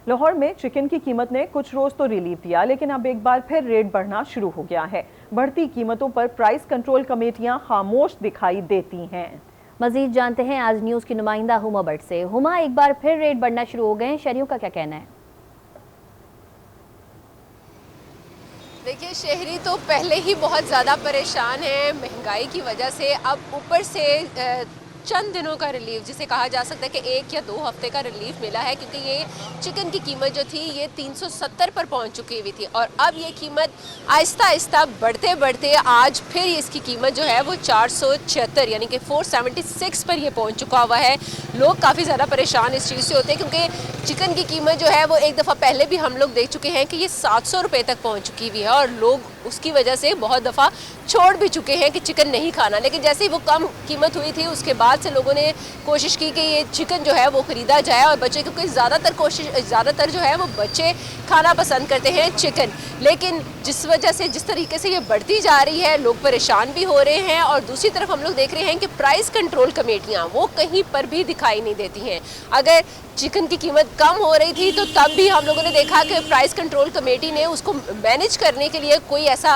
लाहौर में चिकन की कीमत ने कुछ रोज तो रिलीफ दिया, लेकिन अब एक बार फिर रेट बढ़ना शुरू हो गया है। बढ़ती कीमतों पर प्राइस कंट्रोल कमेटियां खामोश दिखाई देती हैं। मजीद जानते हैं आज न्यूज की नुमाइंदा हुमा भट्ट से। हुमा, एक बार फिर रेट बढ़ना शुरू हो गए हैं, शहरियों का क्या कहना है? देखिए, शहरी तो पहले ही बहुत ज़्यादा परेशान है महंगाई की वजह से। अब ऊपर से चंद दिनों का रिलीफ, जिसे कहा जा सकता है कि 1 या 2 हफ्ते का रिलीफ मिला है, क्योंकि ये चिकन की कीमत जो थी ये 370 पर पहुंच चुकी हुई थी और अब ये कीमत आहिस्ता आहिस्ता बढ़ते बढ़ते आज फिर इसकी कीमत जो है वो 476 यानी कि 476 पर ये पहुंच चुका हुआ है। लोग काफ़ी ज़्यादा परेशान इस चीज़ से होते हैं, क्योंकि चिकन की कीमत जो है वो एक दफ़ा पहले भी हम लोग देख चुके हैं कि ये 700 रुपये तक पहुँच चुकी हुई है और लोग उसकी वजह से बहुत दफ़ा छोड़ भी चुके हैं कि चिकन नहीं खाना। लेकिन जैसे ही वो कम कीमत हुई थी उसके बाद से लोगों ने कोशिश की कि ये चिकन जो है वो ख़रीदा जाए और बच्चे, क्योंकि ज़्यादातर जो है वो बच्चे खाना पसंद करते हैं चिकन। लेकिन जिस तरीके से ये बढ़ती जा रही है, लोग परेशान भी हो रहे हैं और दूसरी तरफ हम लोग देख रहे हैं कि प्राइस कंट्रोल कमेटियाँ वो कहीं पर भी दिखाई नहीं देती हैं। अगर चिकन की कीमत कम हो रही थी तो तब भी हम लोगों ने देखा कि प्राइस कंट्रोल कमेटी ने उसको मैनेज करने के लिए कोई ऐसा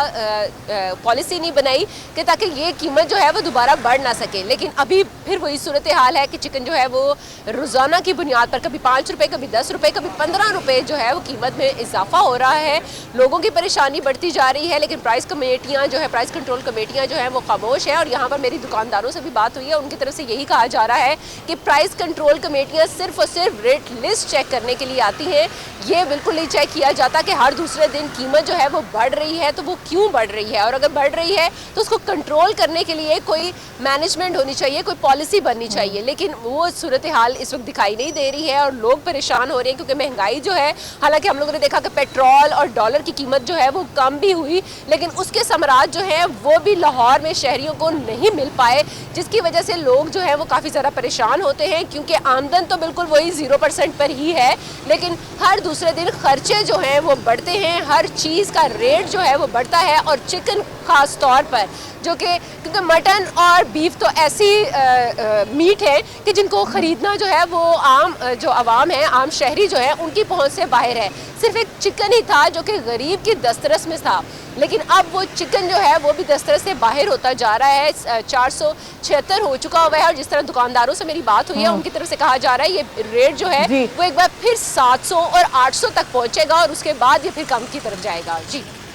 पॉलिसी नहीं बनाई कि ताकि ये कीमत जो है वो दोबारा बढ़ ना सके। लेकिन अभी फिर वही सूरत हाल है कि चिकन जो है वो रोज़ाना की बुनियाद पर कभी 5 रुपये, कभी 10 रुपये, कभी 15 रुपये जो है वो कीमत में इजाफा हो रहा है। लोगों की परेशानी बढ़ती जा रही है, लेकिन प्राइस कंट्रोल कमेटियाँ जो हैं वो खामोश है। और यहाँ पर मेरी दुकानदारों से भी बात हुई है, उनकी तरफ से यही कहा जा रहा है कि प्राइस कंट्रोल कमेटियाँ सिर्फ और सिर्फ रेट लिस्ट चेक करने के लिए आती हैं। ये बिल्कुल नहीं चेक किया जाता कि हर दूसरे दिन कीमत जो है वो बढ़ रही है तो वो क्यों बढ़ रही है, और अगर बढ़ रही है तो उसको कंट्रोल करने के लिए कोई मैनेजमेंट होनी चाहिए, कोई पॉलिसी बननी चाहिए। लेकिन वो सूरत हाल इस वक्त दिखाई नहीं दे रही है और लोग परेशान हो रहे हैं, क्योंकि महंगाई जो है, हालांकि हम लोगों ने देखा कि पेट्रोल और डॉलर की कीमत जो है वो कम भी हुई, लेकिन उसके समरात जो है वो भी लाहौर में शहरियों को नहीं मिल पाए, जिसकी वजह से लोग जो है वो काफ़ी ज़्यादा परेशान होते हैं। क्योंकि आमदन तो बिल्कुल वही 0% पर ही है, लेकिन हर दूसरे दिन खर्चे जो हैं वो बढ़ते हैं, हर चीज़ का रेट जो है वो बढ़ता है। और चिकन ख़ास तौर पर, जो कि क्योंकि मटन और बीफ तो ऐसी मीट है कि जिनको ख़रीदना जो है वो आम जो आवाम है, आम शहरी जो है, उनकी पहुंच से बाहर है। सिर्फ एक चिकन ही था जो कि गरीब की दस्तरस में था, लेकिन अब वो चिकन जो है वो भी दस्तरस से बाहर होता जा रहा है। 476 हो चुका हुआ है और जिस तरह दुकानदारों से मेरी बात हुई है, उनकी तरफ से कहा जा रहा है ये रेट जो है वो एक बार फिर 700 और 800 तक पहुँचेगा और उसके बाद ये फिर कम की तरफ जाएगा। जी।